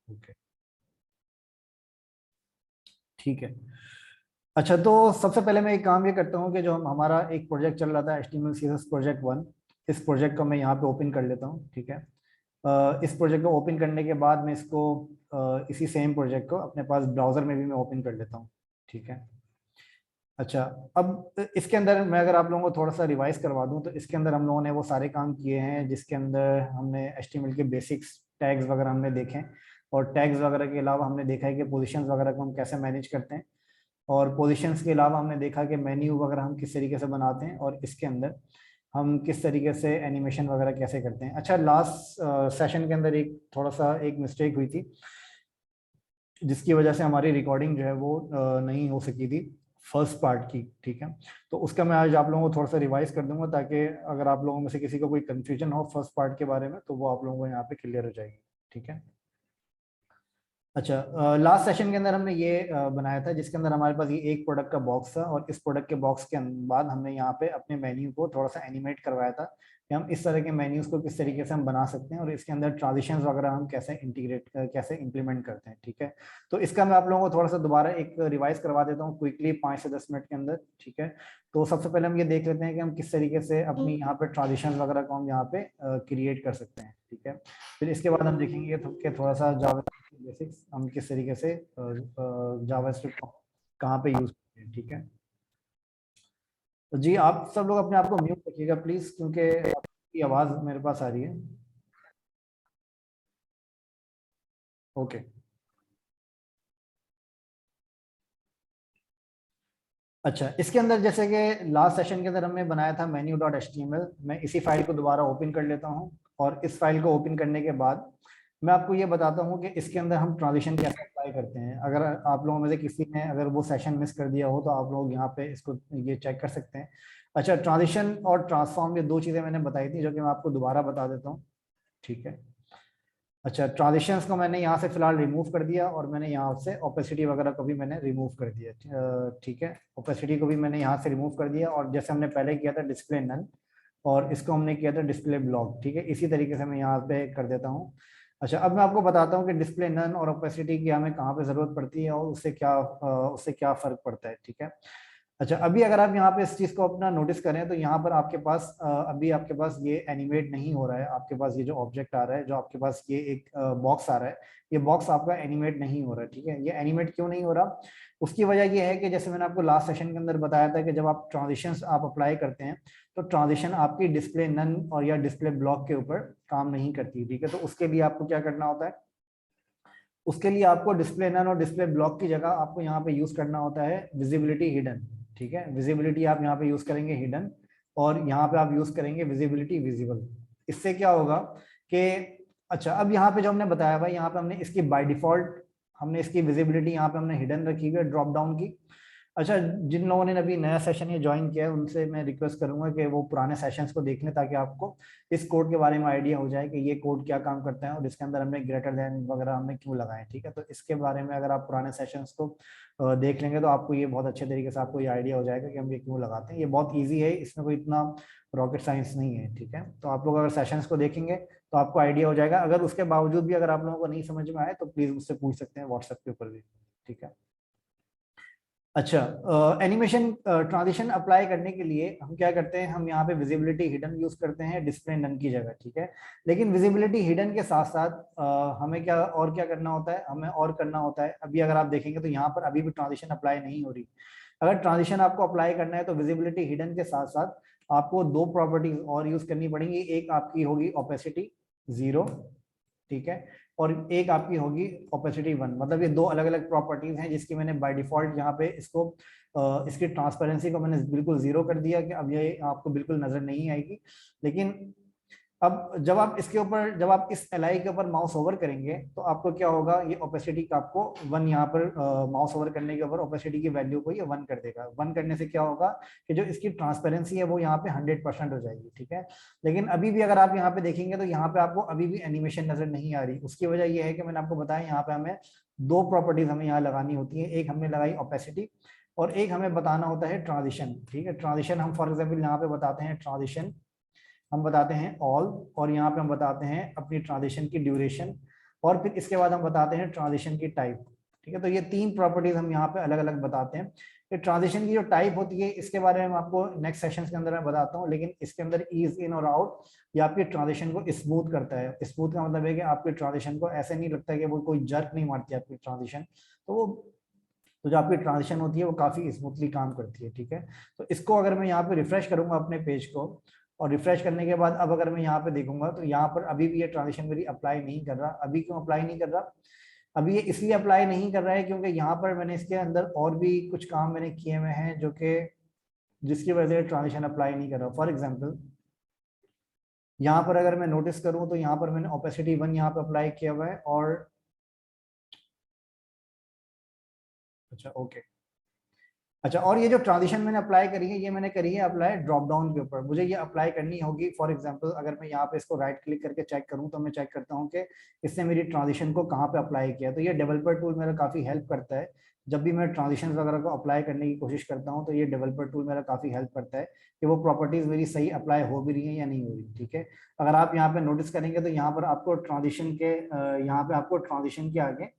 Okay, ठीक है। अच्छा, तो सबसे पहले मैं एक काम ये करता हूँ कि जो हमारा एक प्रोजेक्ट चल रहा था HTML CSS प्रोजेक्ट 1, इस प्रोजेक्ट को मैं यहाँ पे ओपन कर लेता हूँ। ठीक है, इस प्रोजेक्ट को ओपन करने के बाद मैं इसको इसी सेम प्रोजेक्ट को अपने पास ब्राउजर में भी मैं ओपन कर लेता हूँ। ठीक है। अच्छा, अब इसके अंदर मैं अगर आप लोगों को थोड़ा सा रिवाइज करवा दूं तो इसके अंदर हम लोगों ने वो सारे काम किए हैं जिसके अंदर हमने HTML के बेसिक्स टैग्स वगैरह हमने देखे, और टैग्स वगैरह के अलावा हमने देखा है कि पोजीशंस वगैरह को हम कैसे मैनेज करते हैं, और पोजीशंस के अलावा हमने देखा कि मेन्यू वगैरह हम किस तरीके से बनाते हैं, और इसके अंदर हम किस तरीके से एनिमेशन वगैरह कैसे करते हैं। अच्छा, लास्ट सेशन के अंदर एक थोड़ा सा एक मिस्टेक हुई थी जिसकी वजह से हमारी रिकॉर्डिंग जो है वो नहीं हो सकी थी फर्स्ट पार्ट की। ठीक है, तो उसका मैं आज आप लोगों को थोड़ा सा रिवाइज कर दूंगा ताकि अगर आप लोगों में से किसी को कोई कंफ्यूजन हो फर्स्ट पार्ट के बारे में तो वो आप लोगों को यहाँ पे क्लियर हो जाएगी। ठीक है। अच्छा, लास्ट सेशन के अंदर हमने ये बनाया था जिसके अंदर हमारे पास ये एक प्रोडक्ट का बॉक्स था, और इस प्रोडक्ट के बॉक्स के बाद हमने यहाँ पे अपने मेन्यू को थोड़ा सा एनिमेट करवाया था कि हम इस तरह के मेन्यूज को किस तरीके से हम बना सकते हैं, और इसके अंदर ट्रांजिशंस वगैरह हम कैसे इंटीग्रेट कैसे इंप्लीमेंट करते हैं। ठीक है, तो इसका मैं आप लोगों को थोड़ा सा दोबारा एक रिवाइज करवा देता हूँ क्विकली 5 से 10 मिनट के अंदर। ठीक है, तो सबसे पहले हम ये देख लेते हैं कि हम किस तरीके से अपनी यहाँ पे ट्रांजिशंस वगैरह को हम यहाँ पे क्रिएट कर सकते हैं। ठीक है, फिर इसके बाद हम देखेंगे कि थोड़ा सा जावा बेसिक्स हम किस तरीके से जावास्क्रिप्ट कहाँ पे यूज करते हैं। ठीक है, तो जी आप सब लोग अपने आप को म्यूट रखिएगा प्लीज, क्योंकि आपकी आवाज मेरे पास आ रही है। ओके। अच्छा, इसके अंदर जैसे कि लास्ट सेशन के अंदर हमने बनाया था menu.html, मैं इसी फाइल को दोबारा ओपन कर लेता हूँ, और इस फाइल को ओपन करने के बाद मैं आपको ये बताता हूँ कि इसके अंदर हम ट्रांजिशन कैसे अप्लाई करते हैं। अगर आप लोगों में से किसी ने अगर वो सेशन मिस कर दिया हो तो आप लोग यहाँ पे इसको ये चेक कर सकते हैं। अच्छा, ट्रांजिशन और ट्रांसफॉर्म ये दो चीज़ें मैंने बताई थी जो कि मैं आपको दोबारा बता देता हूँ। ठीक है। अच्छा, ट्रांजिशंस को मैंने यहाँ से फिलहाल रिमूव कर दिया, और मैंने यहाँ से ओपेसिटी वगैरह को भी मैंने रिमूव कर दिया। ठीक है, ओपेसिटी को भी मैंने यहाँ से रिमूव कर दिया, और जैसे हमने पहले किया था डिस्प्ले नन, और इसको हमने किया था डिस्प्ले ब्लॉक। ठीक है, इसी तरीके से मैं यहाँ पे कर देता हूँ। अच्छा, अब मैं आपको बताता हूँ कि डिस्प्ले नन और ओपेसिटी की हमें कहाँ पे जरूरत पड़ती है और उससे क्या फर्क पड़ता है। ठीक है। अच्छा, अभी अगर आप यहाँ पे इस चीज को अपना नोटिस करें तो यहाँ पर आपके पास अभी आपके पास ये एनिमेट नहीं हो रहा है। आपके पास ये जो ऑब्जेक्ट आ रहा है, जो आपके पास ये एक बॉक्स आ रहा है, ये बॉक्स आपका एनिमेट नहीं हो रहा है। ठीक है, ये एनिमेट क्यों नहीं हो रहा? उसकी वजह ये है कि जैसे मैंने आपको लास्ट सेशन के अंदर बताया था कि जब आप ट्रांजिशंस आप अप्लाई करते हैं तो ट्रांजिशन आपकी डिस्प्ले नन और या डिस्प्ले ब्लॉक के ऊपर काम नहीं करती। ठीक है, तो उसके लिए आपको क्या करना होता है? उसके लिए आपको डिस्प्ले नन और डिस्प्ले ब्लॉक की जगह आपको यहाँ पे यूज करना होता है विजिबिलिटी हिडन। ठीक है, विजिबिलिटी आप यहाँ पे यूज करेंगे हिडन, और यहाँ पे आप यूज करेंगे विजिबिलिटी विजिबल। इससे क्या होगा कि अच्छा, अब यहाँ पे जो हमने बताया भाई, यहाँ पे हमने इसकी बाय डिफॉल्ट हमने इसकी विजिबिलिटी यहाँ पे हमने हिडन रखी हुई है ड्रॉप डाउन की। अच्छा, जिन लोगों ने अभी नया सेशन ये ज्वाइन किया है उनसे मैं रिक्वेस्ट करूंगा कि वो पुराने सेशंस को देख लें ताकि आपको इस कोड के बारे में आइडिया हो जाए कि ये कोड क्या काम करता है और इसके अंदर हमने ग्रेटर देन वगैरह हमने क्यों लगाए। ठीक है, तो इसके बारे में अगर आप पुराने सेशंस को देख लेंगे तो आपको ये बहुत अच्छे तरीके से आपको ये आइडिया हो जाएगा कि हम ये क्यों लगाते हैं। ये बहुत ईजी है, इसमें कोई इतना रॉकेट साइंस नहीं है। ठीक है, तो आप लोग अगर सेशंस को देखेंगे तो आपको आइडिया हो जाएगा। अगर उसके बावजूद भी अगर आप लोगों को नहीं समझ में आए तो प्लीज मुझसे पूछ सकते हैं व्हाट्सएप के ऊपर भी। ठीक है। अच्छा, एनिमेशन ट्रांजिशन अप्लाई करने के लिए हम क्या करते हैं? हम यहाँ पे विजिबिलिटी हिडन यूज करते हैं डिस्प्ले नन की जगह। ठीक है, लेकिन विजिबिलिटी हिडन के साथ साथ हमें क्या करना होता है? हमें और करना होता है। अभी अगर आप देखेंगे तो यहाँ पर अभी भी ट्रांजिशन अप्लाई नहीं हो रही। अगर ट्रांजिशन आपको अप्लाई करना है तो विजिबिलिटी हिडन के साथ साथ आपको दो प्रॉपर्टीज और यूज करनी पड़ेंगी। एक आपकी होगी ओपेसिटी 0, ठीक है, और एक आपकी होगी ओपेसिटी 1। मतलब ये दो अलग अलग प्रॉपर्टीज हैं जिसकी मैंने बाय डिफॉल्ट यहाँ पे इसको इसकी ट्रांसपेरेंसी को मैंने बिल्कुल 0 कर दिया कि अब ये आपको बिल्कुल नजर नहीं आएगी। लेकिन अब जब आप इस एलआई के ऊपर माउस ओवर करेंगे तो आपको क्या होगा? ये ओपेसिटी का आपको 1 यहाँ पर माउस ओवर करने के ऊपर ओपेसिटी की वैल्यू को ये 1 कर देगा। 1 करने से क्या होगा कि जो इसकी ट्रांसपेरेंसी है वो यहाँ पे 100% हो जाएगी। ठीक है, लेकिन अभी भी अगर आप यहाँ पे देखेंगे तो यहाँ पे आपको अभी भी एनिमेशन नजर नहीं आ रही। उसकी वजह ये है कि मैंने आपको बताया यहाँ पे हमें दो प्रॉपर्टीज हमें यहाँ लगानी होती है। एक हमने लगाई ओपेसिटी, और एक हमें बताना होता है ट्रांजिशन। ठीक है, ट्रांजिशन हम फॉर एग्जाम्पल यहाँ पे बताते हैं ट्रांजिशन हम बताते हैं ऑल, और यहाँ पे हम बताते हैं अपनी ट्रांजिशन की ड्यूरेशन। और फिर इसके बाद हम बताते हैं ट्रांजिशन की टाइप। ठीक है, तो ये 3 प्रॉपर्टीज हम यहाँ पे अलग अलग बताते हैं। कि ट्रांजिशन की जो टाइप होती है इसके बारे में आपको नेक्स्ट सेशन के अंदर मैं बताता हूँ, लेकिन इसके अंदर ईज इन और आउट ये आपकी ट्रांजिशन को स्मूथ करता है। स्मूथ का मतलब है कि आपकी ट्रांजिशन को ऐसे नहीं लगता कि वो कोई जर्क नहीं मारती आपकी ट्रांजिशन, तो जो आपकी ट्रांजिशन होती है वो काफी स्मूथली काम करती है। ठीक है, तो इसको अगर मैं यहाँ पे रिफ्रेश करूंगा अपने पेज को, और रिफ्रेश करने के बाद अब अगर मैं यहाँ पे देखूंगा तो यहाँ पर अभी भी ये ट्रांजिशन मेरी अप्लाई नहीं कर रहा। अभी क्यों अप्लाई नहीं कर रहा? अभी ये इसलिए अप्लाई नहीं कर रहा है क्योंकि यहाँ पर मैंने इसके अंदर और भी कुछ काम मैंने किए हुए हैं जो कि जिसकी वजह से ट्रांजिशन अप्लाई नहीं कर रहा। फॉर एग्जाम्पल यहाँ पर अगर मैं नोटिस करूँ तो यहाँ पर मैंने ओपेसिटी 1 यहाँ पे अप्लाई किया हुआ है, और अच्छा ओके, अच्छा, और ये जो ट्रांजिशन मैंने अप्लाई करी है ये मैंने करी है अप्लाई ड्रॉप डाउन के ऊपर। मुझे ये अप्लाई करनी होगी। फॉर एग्जांपल अगर मैं यहाँ पे इसको राइट क्लिक करके चेक करूँ तो मैं चेक करता हूँ कि इसने मेरी ट्रांजिशन को कहाँ पे अप्लाई किया। तो ये डेवलपर टूल मेरा काफ़ी हेल्प करता है। जब भी मैं ट्रांजिशन वगैरह को अप्लाई करने की कोशिश करता हूँ तो ये डेवलपर टूल मेरा काफ़ी हेल्प करता है कि वो प्रॉपर्टीज मेरी सही अप्लाई हो भी रही है या नहीं हो रही। ठीक है, अगर आप यहाँ पे नोटिस करेंगे तो यहाँ पर आपको ट्रांजिशन के यहाँ पे आपको ट्रांजिशन के आगे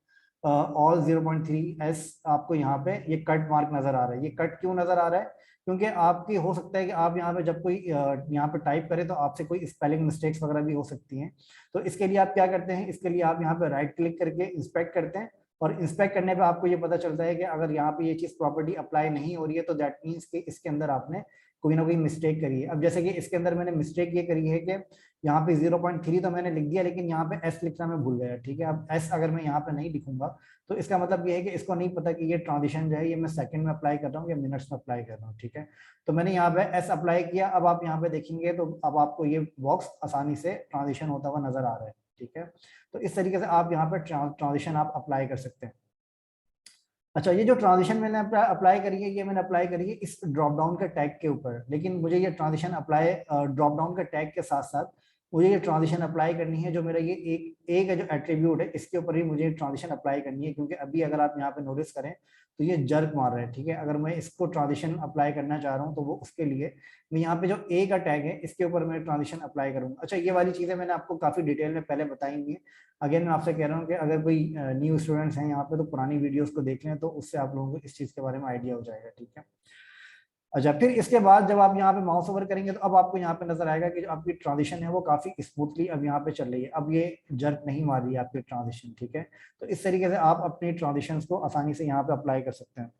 ऑल 0.3s आपको यहाँ पे ये कट मार्क नजर आ रहा है। ये कट क्यों नजर आ रहा है? क्योंकि आपकी हो सकता है कि आप यहाँ पे जब कोई यहाँ पे टाइप करें तो आपसे कोई स्पेलिंग मिस्टेक्स वगैरह भी हो सकती हैं। तो इसके लिए आप क्या करते हैं, इसके लिए आप यहाँ पे राइट क्लिक करके इंस्पेक्ट करते हैं, और इंस्पेक्ट करने पे आपको ये पता चलता है कि अगर यहाँ पे ये चीज प्रॉपर्टी अप्लाई नहीं हो रही है तो दैट मीन्स कि इसके अंदर आपने कोई ना कोई मिस्टेक करी है। अब जैसे कि इसके अंदर मैंने मिस्टेक ये करी है कि यहाँ पे 0.3 तो मैंने लिख दिया लेकिन यहाँ पे एस लिखना मैं भूल गया। ठीक है, अब एस अगर मैं यहाँ पे नहीं लिखूंगा तो इसका मतलब ये है कि इसको नहीं पता कि ये ट्रांजिशन जो है ये मैं सेकंड में अप्लाई कर रहा हूँ या मिनट्स में अप्लाई कर रहा हूँ। ठीक है, तो मैंने यहाँ पे एस अप्लाई किया। अब आप यहाँ पे देखेंगे तो अब आपको ये बॉक्स आसानी से ट्रांजिशन होता हुआ नजर आ रहा है। ठीक है, तो इस तरीके से आप यहाँ पे ट्रांजिशन आप अप्लाई कर सकते हैं। अच्छा, ये जो ट्रांजिशन मैंने अप्लाई करी है ये मैंने अप्लाई करी है इस ड्रॉप डाउन के टैग के ऊपर, लेकिन मुझे ये ट्रांजिशन अप्लाई ड्रॉप डाउन के टैग के साथ साथ मुझे ये ट्रांजिशन अप्लाई करनी है जो मेरा ये एक जो एट्रीब्यूट है इसके ऊपर भी मुझे ट्रांजिशन अप्लाई करनी है। क्योंकि अभी अगर आप यहाँ पे नोटिस करें तो ये जर्क मार रहा है। ठीक है, अगर मैं इसको ट्रांजिशन अप्लाई करना चाह रहा हूँ तो वो उसके लिए मैं यहाँ पे जो ए का टैग है इसके ऊपर मैं ट्रांजिशन अप्लाई करूंगा। अच्छा, ये वाली चीजें मैंने आपको काफी डिटेल में पहले बताई हुई है। अगेन मैं आपसे कह रहा हूँ कि अगर कोई न्यू स्टूडेंट्स हैं यहाँ पे तो पुरानी वीडियोस को देख लें तो उससे आप लोगों को इस चीज के बारे में आइडिया हो जाएगा। ठीक है, अच्छा, फिर इसके बाद जब आप यहाँ पे माउस ओवर करेंगे तो अब आपको यहाँ पे नजर आएगा कि जो आपकी ट्रांजिशन है वो काफी स्मूथली अब यहाँ पे चल रही है। अब ये जर्क नहीं मार रही है आपकी ट्रांजिशन। ठीक है, तो इस तरीके से आप अपनी ट्रांजिशन को आसानी से यहाँ पे अप्लाई कर सकते हैं।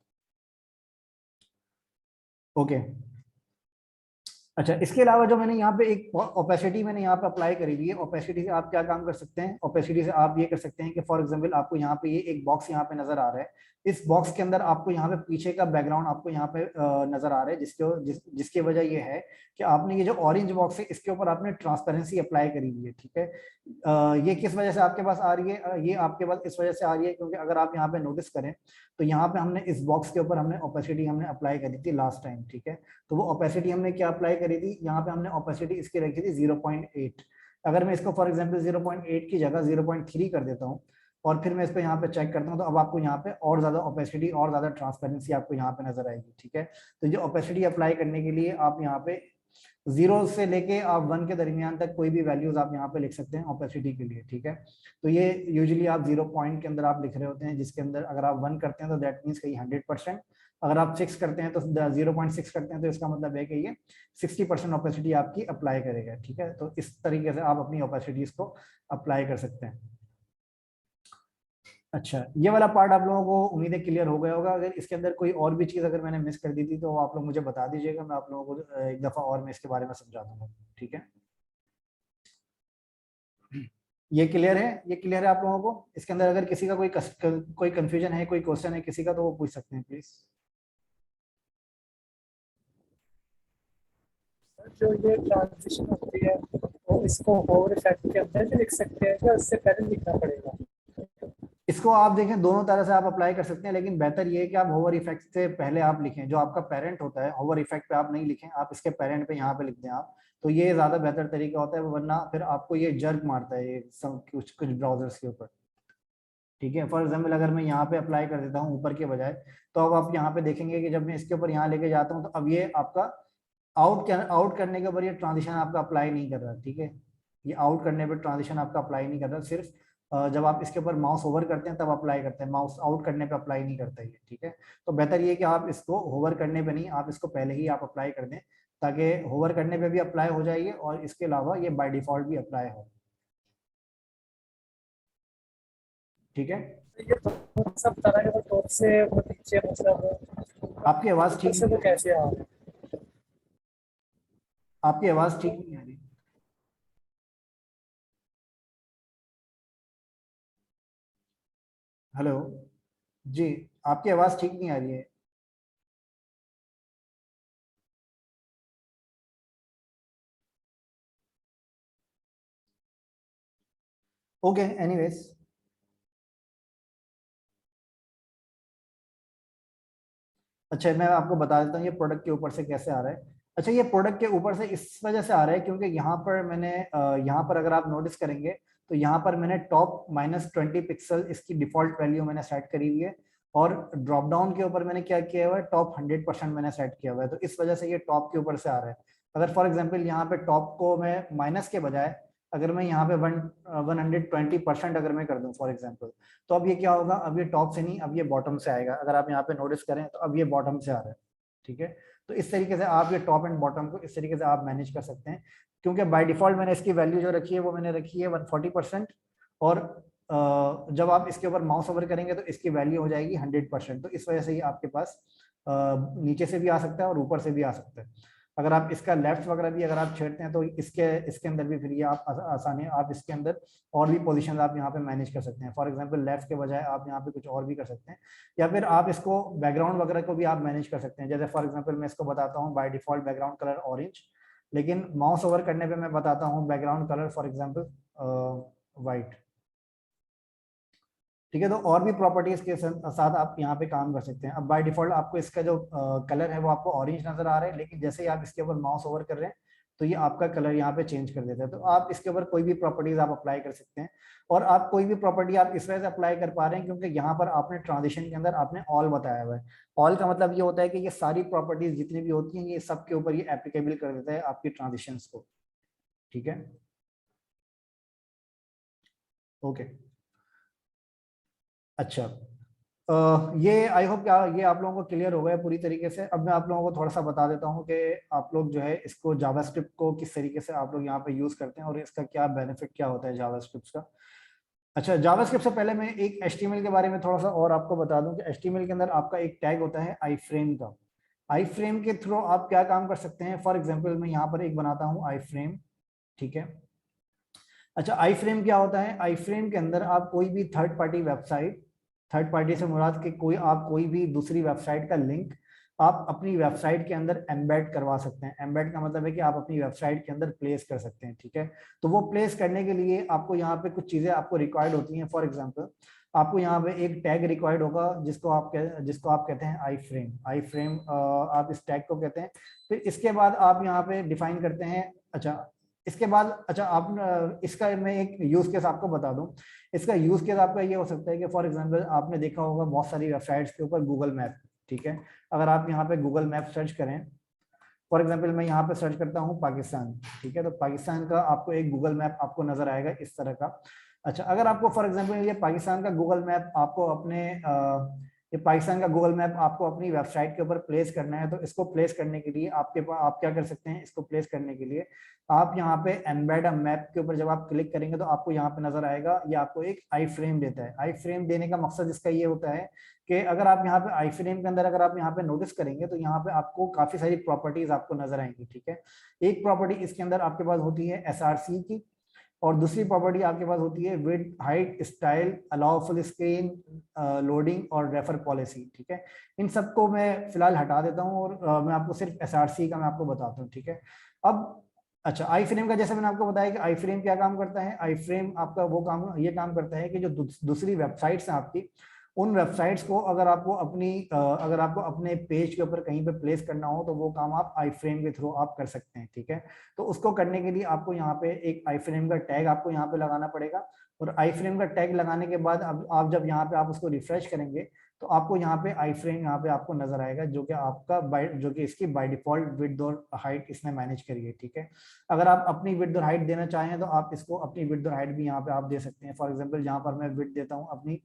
ओके, अच्छा, इसके अलावा जो मैंने यहाँ पे एक ओपेसिटी मैंने यहाँ पे अप्लाई करी हुई है। ओपेसिटी से आप क्या काम कर सकते हैं? ओपेसिटी से आप ये कर सकते हैं कि फॉर एग्जांपल आपको यहाँ पे ये एक बॉक्स यहाँ पे नजर आ रहा है। इस बॉक्स के अंदर आपको यहाँ पे पीछे का बैकग्राउंड आपको यहाँ पे नजर आ रहा है जिसकी वजह ये है कि आपने ये जो ऑरेंज बॉक्स है इसके ऊपर आपने ट्रांसपेरेंसी अप्लाई करी हुई है। ठीक है, ये किस वजह से आपके पास आ रही है? ये आपके पास इस वजह से आ रही है क्योंकि अगर आप यहाँ पे नोटिस करें तो यहाँ पे हमने इस बॉक्स के ऊपर हमने ओपेसिटी हमने अप्लाई करी थी लास्ट टाइम। ठीक है, तो वो ओपेसिटी हमने क्या अप्लाई करी थी? यहाँ पे हमने ओपेसिटी इसकी रखी थी 0.8। अगर मैं इसको फॉर एग्जांपल 0.8 की जगह 0.3 कर देता हूँ और फिर मैं इस पर यहाँ पे चेक करता हूँ तो अब आपको यहाँ पे और ज्यादा ओपेसिटी और ज्यादा ट्रांसपेरेंसी आपको यहाँ पे नजर आएगी। ठीक है, तो जो ओपेसिटी अप्लाई करने के लिए आप यहाँ पे 0 से लेके आप 1 के दरमियान तक कोई भी वैल्यूज आप यहाँ पे लिख सकते हैं ओपेसिटी के लिए। ठीक है, तो ये यूजुअली आप 0 पॉइंट के अंदर आप लिख रहे होते हैं, जिसके अंदर अगर आप 1 करते हैं तो दैट मीन्स कहीं 100%, अगर आप 6 करते हैं तो 0.6 करते हैं तो इसका मतलब है कि ये 60% ओपेसिटी आपकी अप्लाई करेगा। ठीक है, तो इस तरीके से आप अपनी ओपेसिटीज को अप्लाई कर सकते हैं। अच्छा, ये वाला पार्ट आप लोगों को उम्मीद है क्लियर हो गया होगा। अगर इसके अंदर कोई और भी चीज अगर मैंने मिस कर दी थी तो आप लोग मुझे बता दीजिएगा, मैं आप लोगों को एक दफा और मैं इसके बारे में समझा दूंगा। ठीक है, ये क्लियर है? ये क्लियर है आप लोगों को? इसके अंदर अगर किसी का कोई कंफ्यूजन है, कोई क्वेश्चन है किसी का, तो वो पूछ सकते हैं प्लीज। जो ये ट्रांजिशन होती है तो इसको ओवर इफेक्ट के अंदर भी लिख सकते हैं या उससे पहले लिखना पड़ेगा? इसको आप देखें दोनों तरह से आप अप्लाई कर सकते हैं, लेकिन बेहतर ये है कि आप होवर इफेक्ट से पहले आप लिखें। जो आपका पेरेंट होता है होवर इफेक्ट पे आप नहीं लिखें, आप इसके पेरेंट पे यहाँ पे लिख दें आप, तो ये ज्यादा बेहतर तरीका होता है। वरना फिर आपको ये जर्क मारता है ये सब कुछ कुछ ब्राउजर्स के ऊपर। ठीक है, फॉर एग्जाम्पल अगर मैं यहाँ पे अप्लाई कर देता हूँ ऊपर के बजाय, तो अब आप यहाँ पे देखेंगे कि जब मैं इसके ऊपर यहाँ लेके जाता हूँ तो अब ये आपका आउट करने के ऊपर ये ट्रांजिशन आपका अप्लाई नहीं कर रहा। ठीक है, ये आउट करने पर ट्रांजिशन आपका अप्लाई नहीं कर रहा, सिर्फ जब आप इसके ऊपर माउस होवर करते हैं तब अप्लाई करते हैं, माउस आउट करने पे अप्लाई नहीं करते ये, ठीक है। तो बेहतर ये कि आप इसको होवर करने पे नहीं, आप इसको पहले ही आप अप्लाई कर दें, ताकि होवर करने पे भी अप्लाई हो जाएगी और इसके अलावा ये बाय डिफॉल्ट भी अप्लाई हो, ठीक है। ये थोड़ा सा बताना कि वो टॉप से वो नीचे मतलब आपकी आवाज़ ऊपर ठीक से नहीं वो आ रही, कैसे आ रहा है। आपकी आवाज़ ठीक नहीं आ रही। हेलो जी, आपकी आवाज़ ठीक नहीं आ रही है। ओके, एनीवेज, अच्छा मैं आपको बता देता हूँ ये प्रोडक्ट के ऊपर से कैसे आ रहा है। अच्छा, ये प्रोडक्ट के ऊपर से इस वजह से आ रहा है क्योंकि यहाँ पर मैंने यहाँ पर अगर आप नोटिस करेंगे तो यहाँ पर मैंने टॉप -20 पिक्सल इसकी डिफॉल्ट वैल्यू मैंने सेट करी हुई है, और ड्रॉप डाउन के ऊपर मैंने क्या किया हुआ है, टॉप 100% मैंने सेट किया हुआ है, तो इस वजह से ये टॉप के ऊपर से आ रहा है। अगर फॉर एग्जाम्पल यहाँ पे टॉप को मैं माइनस के बजाय अगर मैं यहाँ पे 120% अगर मैं कर दूं फॉर एग्जाम्पल, तो अब ये क्या होगा, अब ये टॉप से नहीं, अब ये बॉटम से आएगा। अगर आप यहाँ पे नोटिस करें तो अब ये बॉटम से आ रहा है, ठीक है। तो इस तरीके से आप ये टॉप एंड बॉटम को इस तरीके से आप मैनेज कर सकते हैं, क्योंकि बाय डिफॉल्ट मैंने इसकी वैल्यू जो रखी है वो मैंने रखी है 140%, और जब आप इसके ऊपर माउस ओवर करेंगे तो इसकी वैल्यू हो जाएगी 100%। तो इस वजह से ये आपके पास नीचे से भी आ सकता है और ऊपर से भी आ सकता है। अगर आप इसका लेफ्ट वगैरह भी अगर आप छेड़ते हैं तो इसके इसके अंदर भी फिर ये आप आसानी आप इसके अंदर और भी पोजीशन आप यहाँ पे मैनेज कर सकते हैं। फॉर एग्जांपल लेफ्ट के बजाय आप यहाँ पे कुछ और भी कर सकते हैं, या फिर आप इसको बैकग्राउंड वगैरह को भी आप मैनेज कर सकते हैं। जैसे फॉर एग्जांपल मैं इसको बताता हूँ by default background colour orange, लेकिन माउस ओवर करने पे मैं बताता हूँ background colour for example white, ठीक है। तो और भी प्रॉपर्टीज के साथ आप यहाँ पे काम कर सकते हैं। अब बाय डिफॉल्ट आपको इसका जो कलर है वो आपको ऑरेंज नजर आ रहा है, लेकिन जैसे ही आप इसके ऊपर माउस ओवर कर रहे हैं तो ये आपका कलर यहाँ पे चेंज कर देता है। तो आप इसके ऊपर कोई भी प्रॉपर्टीज आप अप्लाई कर सकते हैं, और आप कोई भी प्रॉपर्टी आप इस वजह से अप्लाई कर पा रहे हैं क्योंकि यहाँ पर आपने ट्रांजिशन के अंदर आपने ऑल बताया हुआ है। ऑल का मतलब ये होता है कि ये सारी प्रॉपर्टीज जितनी भी होती हैं ये सब के ऊपर ये एप्लीकेबल कर देता है आपकी ट्रांजिशंस को, ठीक है। ओके, अच्छा, ये आई होप क्या ये आप लोगों को क्लियर हो गया पूरी तरीके से। अब मैं आप लोगों को थोड़ा सा बता देता हूँ कि आप लोग जो है इसको जावास्क्रिप्ट को किस तरीके से आप लोग यहाँ पे यूज करते हैं और इसका क्या बेनिफिट क्या होता है जावास्क्रिप्ट का। अच्छा, जावास्क्रिप्ट से पहले मैं एक एचटीएमएल के बारे में थोड़ा सा और आपको बता दूं कि एचटीएमएल के अंदर आपका एक टैग होता है आई फ्रेम का। आई फ्रेम के थ्रू आप क्या काम कर सकते हैं, फॉर एग्जाम्पल मैं यहाँ पर एक बनाता हूँ आई फ्रेम, ठीक है। अच्छा, आई फ्रेम क्या होता है, आई फ्रेम के अंदर आप कोई भी third party website, third party से मुराद के कोई आप कोई भी दूसरी वेबसाइट का लिंक आप अपनी वेबसाइट के अंदर एम्बेड करवा सकते हैं। एम्बेड का मतलब है कि आप अपनी वेबसाइट के अंदर प्लेस कर सकते हैं, ठीक है। तो वो प्लेस करने के लिए आपको यहाँ पे कुछ चीजें आपको रिक्वायर्ड होती हैं। फॉर एग्जाम्पल आपको यहाँ पे एक टैग रिक्वायर्ड होगा जिसको आप कहते हैं आई फ्रेम। आई फ्रेम आप इस टैग को कहते हैं। फिर इसके बाद आप यहाँ पे डिफाइन करते हैं। अच्छा, इसके बाद अच्छा आप इसका मैं एक यूज केस आपको बता दूं। इसका यूज केस आपका ये हो सकता है कि फॉर एग्जांपल आपने देखा होगा बहुत सारी वेबसाइट्स के ऊपर गूगल मैप, ठीक है। अगर आप यहाँ पे गूगल मैप सर्च करें, फॉर एग्जांपल मैं यहाँ पे सर्च करता हूँ पाकिस्तान, ठीक है, तो पाकिस्तान का आपको एक गूगल मैप आपको नजर आएगा इस तरह का। अच्छा, अगर आपको फॉर एग्जांपल ये पाकिस्तान का गूगल मैप आपको अपने ये पाकिस्तान का गूगल मैप आपको अपनी वेबसाइट के ऊपर प्लेस करना है, तो इसको प्लेस करने के लिए आपके पास आप क्या कर सकते हैं, इसको प्लेस करने के लिए आप यहाँ पे एम्बेड अ मैप के ऊपर जब आप क्लिक करेंगे तो आपको यहाँ पे नजर आएगा, ये आपको एक आई फ्रेम देता है। आई फ्रेम देने का मकसद इसका ये होता है कि अगर आप यहाँ पे आई फ्रेम के अंदर अगर आप यहाँ पे नोटिस करेंगे तो यहाँ पे आपको काफी सारी प्रॉपर्टीज आपको नजर आएंगी, ठीक है। एक प्रॉपर्टी इसके अंदर आपके पास होती है एसआरसी की, और दूसरी प्रॉपर्टी आपके पास होती है width, height, style, allow full screen loading और रेफर पॉलिसी, ठीक है। इन सबको मैं फिलहाल हटा देता हूँ और मैं आपको सिर्फ एसआरसी का मैं आपको बताता हूँ, ठीक है। अब अच्छा, आई फ्रेम का जैसे मैंने आपको बताया कि आई फ्रेम क्या काम करता है, आई फ्रेम आपका वो काम ये काम करता है कि जो दूसरी वेबसाइट्स हैं आपकी, उन वेबसाइट्स को अगर आपको अपने पेज के ऊपर कहीं पे प्लेस करना हो तो वो काम आप आई फ्रेम के थ्रू आप कर सकते हैं, ठीक है। तो उसको करने के लिए आपको यहाँ पे एक आई फ्रेम का टैग आपको यहाँ पे लगाना पड़ेगा, और आई फ्रेम का टैग लगाने के बाद अब आप जब यहाँ पे आप उसको रिफ्रेश करेंगे तो आपको यहाँ पे आई फ्रेम यहाँ पे आपको नजर आएगा, जो कि आपका जो कि इसकी बाय डिफॉल्ट विड्थ और हाइट इसने मैनेज करी है, ठीक है। अगर आप अपनी विड्थ और हाइट देना चाहें तो आप इसको अपनी विड्थ और हाइट भी यहाँ पे आप दे सकते हैं। फॉर एग्जांपल यहाँ पर मैं विड्थ देता हूँ अपनी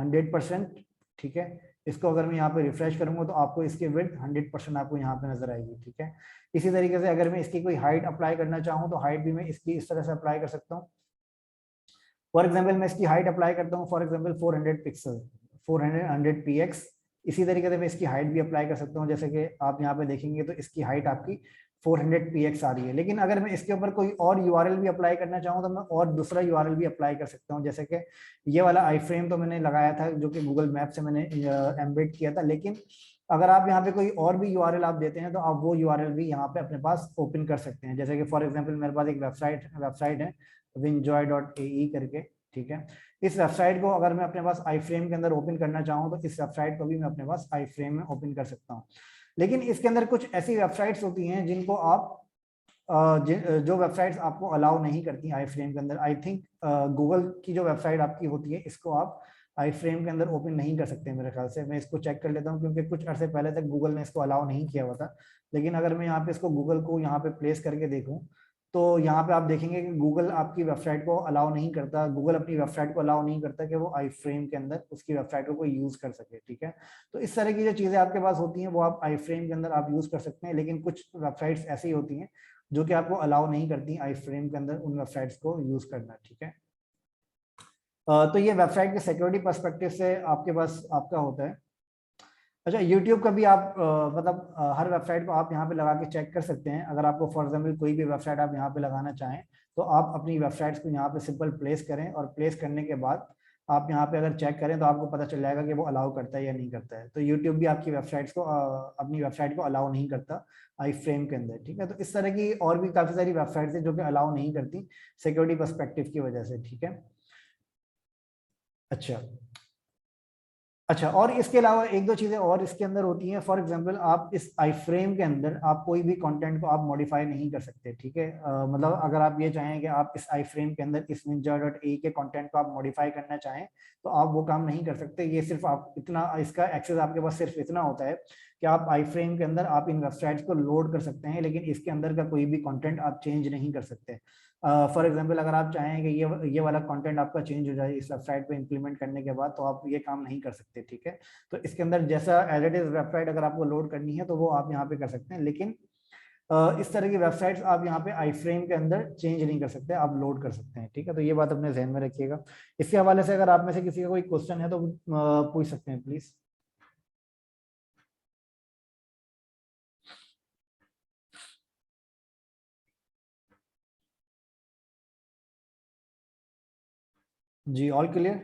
100%, ठीक है। इसको अगर मैं यहाँ पे रिफ्रेश करूंगा तो आपको इसकी विड्थ 100% आपको यहाँ पे नजर आएगी, ठीक है। इसी तरीके से अगर मैं इसकी कोई हाइट अप्लाई करना चाहूँ तो हाइट भी मैं इसकी इस तरह से अप्लाई कर सकता हूँ। फॉर एग्जाम्पल मैं इसकी हाइट अप्लाई करता हूँ, फॉर एग्जाम्पल 400 पिक्सल, 400 px। इसी तरीके से मैं इसकी हाइट भी अप्लाई कर सकता हूँ, जैसे कि आप यहाँ पे देखेंगे तो इसकी हाइट आपकी 400 px आ रही है। लेकिन अगर मैं इसके ऊपर कोई और यूआरएल भी अप्लाई करना चाहूँ तो मैं और दूसरा यूआरएल भी अप्लाई कर सकता हूँ, जैसे कि ये वाला आई फ्रेम तो मैंने लगाया था जो कि गूगल मैप से मैंने एम्बेड किया था। लेकिन अगर आप यहाँ पे कोई और भी यूआरएल आप देते हैं तो आप वो यूआरएल भी यहाँ पे अपने पास ओपन कर सकते हैं। जैसे कि फॉर एग्जाम्पल मेरे पास एक वेबसाइट है winjoy.ae करके, ठीक है। इस वेबसाइट को अगर मैं अपने पास आई फ्रेम के अंदर ओपन करना चाहूँ तो इस वेबसाइट को भी मैं अपने पास आई फ्रेम में ओपन कर सकता हूँ। लेकिन इसके अंदर कुछ ऐसी वेबसाइट्स होती हैं जिनको आप जो वेबसाइट्स आपको अलाउ नहीं करती आई फ्रेम के अंदर। आई थिंक गूगल की जो वेबसाइट आपकी होती है इसको आप आई फ्रेम के अंदर ओपन नहीं कर सकते मेरे ख्याल से। मैं इसको चेक कर लेता हूँ क्योंकि कुछ अर्से पहले तक गूगल ने इसको अलाउ नहीं किया हुआ था। लेकिन अगर मैं यहाँ पे इसको गूगल को यहाँ पे प्लेस करके देखूँ तो यहाँ पे आप देखेंगे कि गूगल आपकी वेबसाइट को अलाउ नहीं करता, गूगल अपनी वेबसाइट को अलाउ नहीं करता कि वो आई फ्रेम के अंदर उसकी वेबसाइट को कोई यूज कर सके, ठीक है। तो इस तरह की जो चीजें आपके पास होती हैं वो आप आई फ्रेम के अंदर आप यूज कर सकते हैं। लेकिन कुछ वेबसाइट्स ऐसी होती हैं जो कि आपको अलाउ नहीं करती आई फ्रेम के अंदर उन वेबसाइट्स को यूज करना, ठीक है। तो ये वेबसाइट के सिक्योरिटी पर्सपेक्टिव से आपके पास आपका होता है। अच्छा, यूट्यूब का भी आप मतलब हर वेबसाइट को आप यहाँ पे लगा के चेक कर सकते हैं। अगर आपको फॉर एग्जाम्पल कोई भी वेबसाइट आप यहाँ पे लगाना चाहें तो आप अपनी वेबसाइट्स को यहाँ पे सिंपल प्लेस करें और प्लेस करने के बाद आप यहाँ पे अगर चेक करें तो आपको पता चल जाएगा कि वो अलाउ करता है या नहीं करता है। तो यूट्यूब भी आपकी वेबसाइट्स को अपनी वेबसाइट को अलाउ नहीं करता आई फ्रेम के अंदर, ठीक है। तो इस तरह की और भी काफी सारी वेबसाइट्स है जो कि अलाउ नहीं करती सिक्योरिटी पर्सपेक्टिव की वजह से, ठीक है। अच्छा, और इसके अलावा एक दो चीजें और इसके अंदर होती हैं। फॉर एग्जांपल आप इस आई फ्रेम के अंदर आप कोई भी कंटेंट को आप मॉडिफाई नहीं कर सकते, ठीक है। मतलब अगर आप ये चाहें कि आप इस आई फ्रेम के अंदर इस winjar.ae के कंटेंट को आप मॉडिफाई करना चाहें तो आप वो काम नहीं कर सकते। ये सिर्फ आप इतना इसका एक्सेस आपके पास सिर्फ इतना होता है कि आप आई फ्रेम के अंदर आप इन वेबसाइट्स को लोड कर सकते हैं, लेकिन इसके अंदर का कोई भी कंटेंट आप चेंज नहीं कर सकते। फॉर एग्जांपल अगर आप चाहें कि ये वाला कंटेंट आपका चेंज हो जाए इस वेबसाइट पे इंप्लीमेंट करने के बाद तो आप ये काम नहीं कर सकते, ठीक है। तो इसके अंदर जैसा एज इट इज वेबसाइट अगर आपको लोड करनी है तो वो आप यहाँ पे कर सकते हैं, लेकिन इस तरह की वेबसाइट्स आप यहाँ पे आई फ्रेम के अंदर चेंज नहीं कर सकते, आप लोड कर सकते हैं, ठीक है। तो ये बात अपने जहन में रखिएगा। इसके हवाले से अगर आप में से किसी का कोई क्वेश्चन है तो पूछ सकते हैं प्लीज। जी, ऑल क्लियर।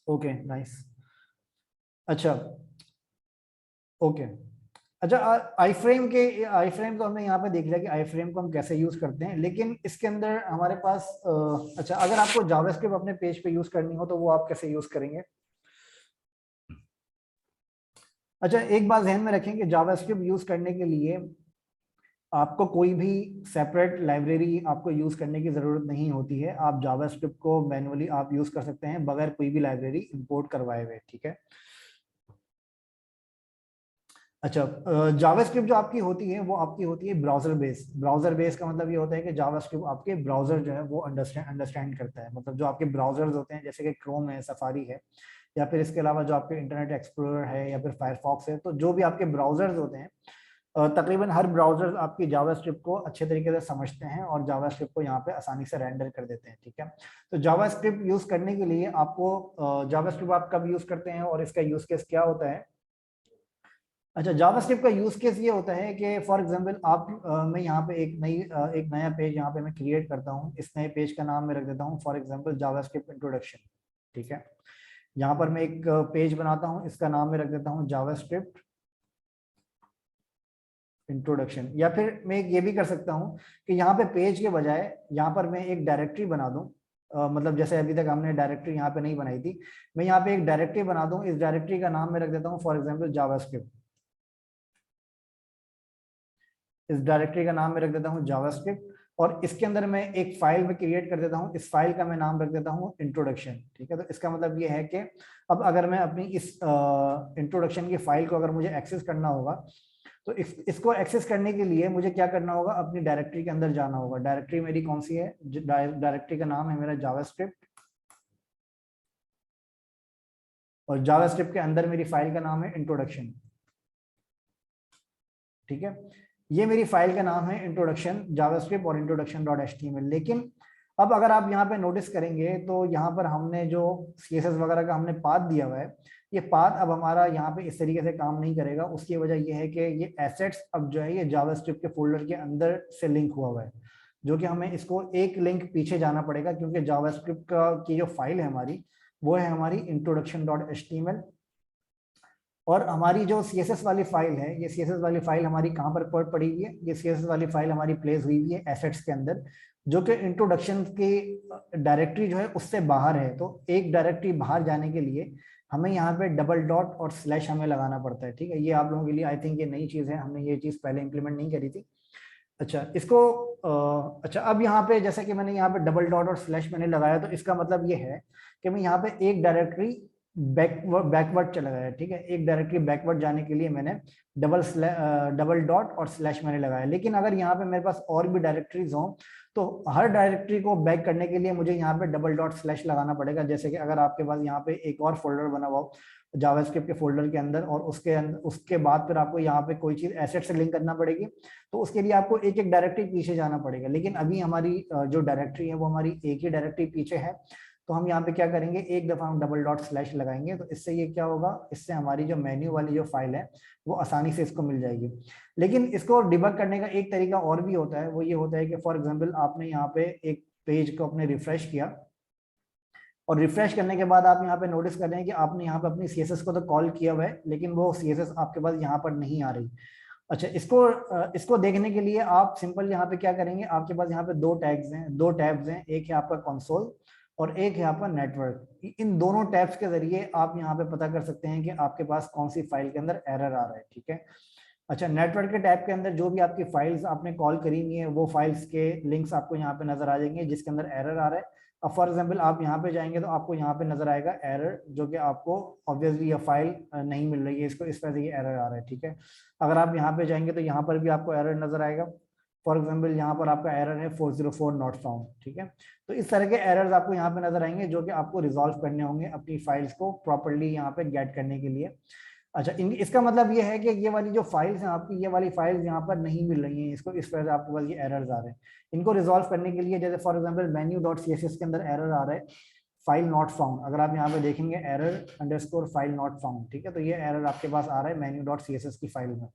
Okay, nice. अच्छा, ओके। अच्छा, आई फ्रेम तो हमने यहाँ पे देख लिया कि आई फ्रेम को हम कैसे यूज करते हैं, लेकिन इसके अंदर हमारे पास अच्छा, अगर आपको जावास्क्रिप्ट अपने पेज पे यूज करनी हो तो वो आप कैसे यूज करेंगे। अच्छा, एक बात ध्यान में रखें कि जावास्क्रिप्ट यूज करने के लिए आपको कोई भी सेपरेट लाइब्रेरी आपको यूज करने की जरूरत नहीं होती है। आप जावास्क्रिप्ट को मैनुअली आप यूज कर सकते हैं बगैर कोई भी लाइब्रेरी इंपोर्ट करवाए हुए, ठीक है। अच्छा, जावास्क्रिप्ट जो आपकी होती है वो आपकी होती है ब्राउजर बेस। ब्राउजर बेस का मतलब ये होता है कि जावास्क्रिप्ट आपके ब्राउजर जो है वो अंडरस्टैंड करता है। मतलब जो आपके ब्राउजर्स होते हैं जैसे कि क्रोम है, सफारी है, या फिर इसके अलावा जो आपके इंटरनेट एक्सप्लोरर है या फिर फायरफॉक्स है, तो जो भी आपके ब्राउजर्स होते हैं तकरीबन हर ब्राउजर आपकी जावास्क्रिप्ट को अच्छे तरीके से समझते हैं और जावास्क्रिप्ट को यहाँ पे आसानी से रेंडर कर देते हैं, ठीक है। तो जावास्क्रिप्ट यूज करने के लिए आपको जावास्क्रिप्ट आप कब यूज करते हैं और इसका यूज केस क्या होता है। अच्छा, जावास्क्रिप्ट का यूज केस ये होता है कि फॉर एग्जांपल आप मैं यहाँ पे एक नया पेज यहाँ पे मैं क्रिएट करता हूँ। इस नए पेज का नाम मैं रख देता हूँ फॉर एग्जांपल जावास्क्रिप्ट इंट्रोडक्शन, ठीक है। यहाँ पर मैं एक पेज बनाता हूँ, इसका नाम मैं रख देता हूँ जावास्क्रिप्ट इंट्रोडक्शन। या फिर मैं ये भी कर सकता हूँ कि यहाँ पे पेज के बजाय यहाँ पर मैं एक डायरेक्टरी बना दूँ। मतलब जैसे अभी तक हमने डायरेक्टरी यहाँ पे नहीं बनाई थी, मैं यहाँ पे एक डायरेक्टरी बना दूँ। इस डायरेक्टरी का नाम मैं रख देता हूँ फॉर एग्जाम्पल जावास्क्रिप्ट। इस डायरेक्टरी का नाम मैं रख देता हूँ जावास्क्रिप्ट। और इसके अंदर मैं एक फाइल में क्रिएट कर देता हूँ, इस फाइल का मैं नाम रख देता हूँ इंट्रोडक्शन। ठीक है, तो इसका मतलब ये है कि अब अगर मैं अपनी इस इंट्रोडक्शन की फाइल को अगर मुझे एक्सेस करना होगा, तो इसको एक्सेस करने के लिए मुझे क्या करना होगा, अपनी डायरेक्टरी के अंदर जाना होगा। डायरेक्टरी मेरी कौन सी है, डायरेक्टरी का नाम है मेरा जावास्क्रिप्ट, और जावास्क्रिप्ट के अंदर मेरी फाइल का नाम है इंट्रोडक्शन। ठीक है, ये मेरी फाइल का नाम है इंट्रोडक्शन जावास्क्रिप्ट और introduction.html। लेकिन अब अगर आप यहाँ पे नोटिस करेंगे तो यहाँ पर हमने जो CSS वगैरह का हमने पाथ दिया हुआ है, ये पाथ अब हमारा यहाँ पे इस तरीके से काम नहीं करेगा। उसकी वजह ये है कि ये एसेट्स अब जो है ये जावास्क्रिप्ट के फोल्डर के अंदर से लिंक हुआ हुआ है, जो कि हमें इसको एक लिंक पीछे जाना पड़ेगा, क्योंकि जावास्क्रिप्ट का की जो फाइल है हमारी, वो है हमारी introduction.html। और हमारी जो CSS वाली फाइल है, ये CSS वाली फाइल हमारी कहाँ पर पड़ी हुई है, ये CSS वाली फाइल हमारी प्लेस हुई हुई है एसेट्स के अंदर, जो कि इंट्रोडक्शन की डायरेक्टरी जो है उससे बाहर है। तो एक डायरेक्टरी बाहर जाने के लिए हमें यहाँ पे डबल डॉट और स्लैश हमें लगाना पड़ता है। ठीक है, ये आप लोगों के लिए आई थिंक ये नई चीज़ है, हमने ये चीज़ पहले इंप्लीमेंट नहीं करी थी। अच्छा, इसको अच्छा, अब यहाँ पे जैसे कि मैंने यहाँ पे डबल डॉट और स्लैश मैंने लगाया, तो इसका मतलब ये है कि मैं यहाँ पे एक डायरेक्टरी बैकवर्ड चला गया। ठीक है, एक डायरेक्टरी बैकवर्ड जाने के लिए मैंने डबल डॉट और स्लैश मैंने लगाया। लेकिन अगर यहाँ पे मेरे पास और भी डायरेक्टरीज हों, तो हर डायरेक्टरी को बैक करने के लिए मुझे यहाँ पे डबल डॉट स्लैश लगाना पड़ेगा। जैसे कि अगर आपके पास यहाँ पे एक और फोल्डर बना हुआ हो जावास्क्रिप्ट के फोल्डर के अंदर, और उसके बाद फिर आपको यहाँ पे कोई चीज एसेट से लिंक करना पड़ेगी, तो उसके लिए आपको एक एक डायरेक्टरी पीछे जाना पड़ेगा। लेकिन अभी हमारी जो डायरेक्टरी है वो हमारी एक ही डायरेक्टरी पीछे है, तो हम यहाँ पे क्या करेंगे, एक दफा हम डबल डॉट स्लैश लगाएंगे। तो इससे ये क्या होगा, इससे हमारी जो मेन्यू वाली जो फाइल है वो आसानी से इसको मिल जाएगी। लेकिन इसको डिबग करने का एक तरीका और भी होता है, वो ये होता है कि फॉर एग्जाम्पल आपने यहाँ पे एक पेज को अपने रिफ्रेश किया, और रिफ्रेश करने के बाद आप यहाँ पे नोटिस कर रहे हैं कि आपने यहाँ पे अपनी CSS को तो कॉल किया हुआ है, लेकिन वो CSS आपके पास यहाँ पर नहीं आ रही। अच्छा, इसको देखने के लिए आप सिंपल यहाँ पे क्या करेंगे, आपके पास यहाँ पे दो टैब्स हैं, एक है आपका कंसोल और एक है आपका नेटवर्क। इन दोनों टैब्स के जरिए आप यहाँ पे पता कर सकते हैं कि आपके पास कौन सी फाइल के अंदर एरर आ रहा है। ठीक है, अच्छा, नेटवर्क के टैब के अंदर जो भी आपकी फाइल्स आपने कॉल करी हुई है, वो फाइल्स के लिंक्स आपको यहाँ पे नजर आ जाएंगे जिसके अंदर एरर आ रहा है। अब फॉर एग्जांपल आप यहाँ पे जाएंगे तो आपको यहाँ पे नजर आएगा एरर, जो कि आपको ऑब्वियसली ये फाइल नहीं मिल रही है, इसको इस वजह से ये एरर आ रहा है। ठीक है, अगर आप यहाँ पे जाएंगे तो यहाँ पर भी आपको एरर नजर आएगा। फॉर एग्जाम्पल यहाँ पर आपका एरर है 404 नॉट फाउंड। ठीक है, तो इस तरह के एरर्स आपको यहाँ पे नजर आएंगे, जो कि आपको रिजॉल्व करने होंगे अपनी फाइल्स को प्रॉपरली यहाँ पे गेट करने के लिए। अच्छा, इसका मतलब ये है कि ये वाली जो फाइल्स हैं आपकी, ये वाली फाइल्स यहाँ पर नहीं मिल रही हैं, इसको इस वजह से आपके पास ये एरर्स आ रहे हैं। इनको रिजॉल्व करने के लिए, जैसे फॉर एग्जांपल menu.css के अंदर एरर आ रहा है फाइल नॉट फाउंड, अगर आप यहाँ पे देखेंगे error underscore file not found. ठीक है, तो ये एरर आपके पास आ रहा है menu.css की फाइल में।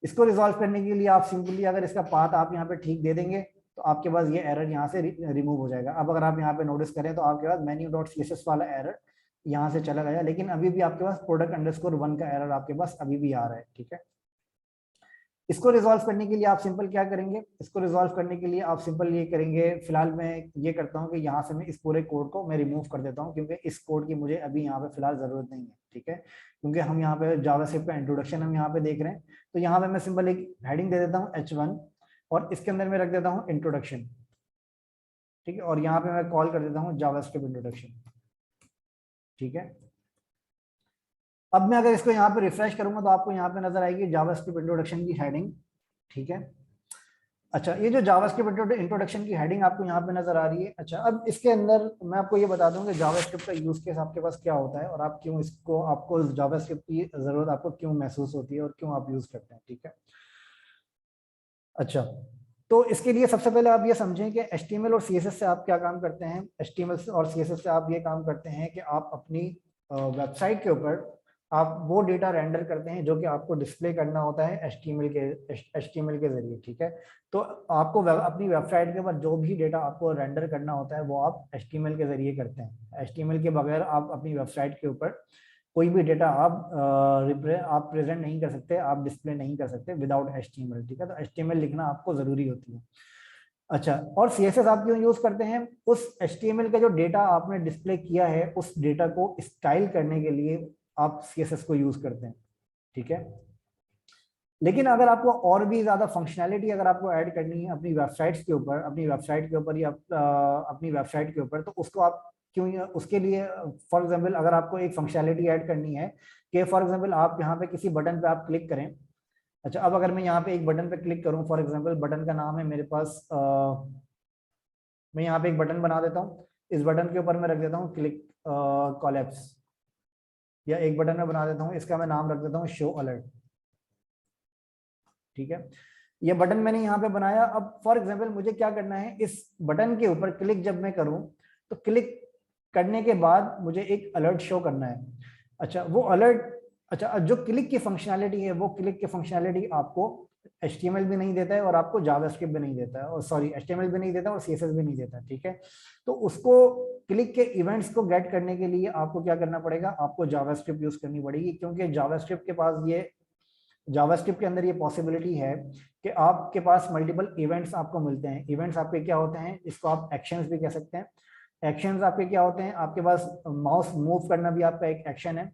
इसको रिजॉल्व करने के लिए आप सिंपली अगर इसका पाथ आप यहाँ पे ठीक दे देंगे, तो आपके पास ये एरर यहाँ से रिमूव हो जाएगा। अब अगर आप यहाँ पे नोटिस करें तो आपके पास menu.css वाला एरर यहाँ से चला गया, लेकिन अभी भी आपके पास product_1 का एरर आपके पास अभी भी आ रहा है। ठीक है, इसको रिजॉल्व करने के लिए आप सिंपल क्या करेंगे, इसको रिजॉल्व करने के लिए आप सिंपल ये करेंगे, फिलहाल मैं ये करता हूँ कि यहाँ से मैं इस पूरे कोड को मैं रिमूव कर देता हूँ, क्योंकि इस कोड की मुझे अभी यहाँ पे फिलहाल जरूरत नहीं है। ठीक है, क्योंकि हम यहाँ पे जावास्क्रिप्ट का इंट्रोडक्शन हम यहाँ पे देख रहे हैं, तो यहाँ पे मैं सिंपल एक हेडिंग दे देता हूँ H1, और इसके अंदर मैं रख देता हूँ इंट्रोडक्शन। ठीक है, और यहाँ पे मैं कॉल कर देता हूँ जावास्क्रिप्ट इंट्रोडक्शन। ठीक है, अब मैं अगर इसको यहाँ पे रिफ्रेश करूंगा तो आपको यहाँ पे नजर आएगी जावास्क्रिप्ट इंट्रोडक्शन की हेडिंग। ठीक है, अच्छा, ये जो जावास्क्रिप्ट इंट्रोडक्शन की हेडिंग आपको यहाँ पे नजर आ रही है। अच्छा, अब इसके अंदर मैं आपको ये बता दूं कि जावास्क्रिप्ट का यूज केस आपके पास क्या होता है, और आप क्यों इसको, आपको जावास्क्रिप्ट की जरूरत आपको क्यों महसूस होती है और क्यों आप यूज करते हैं। ठीक है, अच्छा, तो इसके लिए सबसे पहले आप ये समझें कि HTML और CSS से आप क्या काम करते हैं। HTML और CSS से आप ये काम करते हैं कि आप अपनी वेबसाइट के ऊपर आप वो डेटा रेंडर करते हैं जो कि आपको डिस्प्ले करना होता है HTML के जरिए। ठीक है, तो आपको अपनी वेबसाइट के ऊपर जो भी डेटा आपको रेंडर करना होता है वो आप HTML के जरिए करते हैं। HTML के बगैर आप अपनी वेबसाइट के ऊपर कोई भी डेटा आप प्रेजेंट नहीं कर सकते, आप डिस्प्ले नहीं कर सकते विदाउट HTML। ठीक है, तो HTML लिखना आपको जरूरी होती है। अच्छा, और CSS आप क्यों यूज करते हैं, उस HTML का जो डेटा आपने डिस्प्ले किया है उस डेटा को स्टाइल करने के लिए आप CSS को यूज करते हैं। ठीक है, लेकिन अगर आपको और भी ज्यादा फंक्शनैलिटी अगर आपको ऐड करनी है अपनी वेबसाइट्स के ऊपर, अपनी वेबसाइट के ऊपर या अपनी वेबसाइट के ऊपर, तो उसको आप क्यों, उसके लिए फॉर एग्जांपल अगर आपको एक फंक्शनैलिटी ऐड करनी है कि फॉर एग्जांपल आप यहाँ पे किसी बटन पे आप क्लिक करें। अच्छा, अब अगर मैं यहाँ पे एक बटन पे क्लिक करूँ, फॉर एग्जांपल बटन का नाम है मेरे पास मैं यहाँ पे एक बटन बना देता हूँ, इस बटन के ऊपर मैं रख देता हूँ क्लिक कोलैप्स, या एक बटन में बना देता हूँ, इसका मैं नाम रख देता हूँ शो अलर्ट। ठीक है, ये बटन मैंने यहाँ पे बनाया। अब फॉर एग्जांपल मुझे क्या करना है, इस बटन के ऊपर क्लिक जब मैं करूँ तो क्लिक करने के बाद मुझे एक अलर्ट शो करना है। अच्छा, वो अलर्ट, अच्छा जो क्लिक की फंक्शनैलिटी है, वो क्लिक की फंक्शनैलिटी आपको HTML भी नहीं देता है और आपको जावास्क्रिप्ट भी नहीं देता है, और सॉरी HTML भी नहीं देता और CSS भी नहीं देता। ठीक है, तो उसको क्लिक के इवेंट्स को गेट करने के लिए आपको क्या करना पड़ेगा, आपको जावास्क्रिप्ट यूज करनी पड़ेगी, क्योंकि जावास्क्रिप्ट के पास ये, जावास्क्रिप्ट के अंदर ये पॉसिबिलिटी है कि आपके पास मल्टीपल इवेंट्स आपको मिलते हैं। इवेंट्स आपके क्या होते हैं, इसको आप एक्शंस भी कह सकते हैं। एक्शंस आपके क्या होते हैं, आपके पास माउस मूव करना भी आपका एक एक्शन है,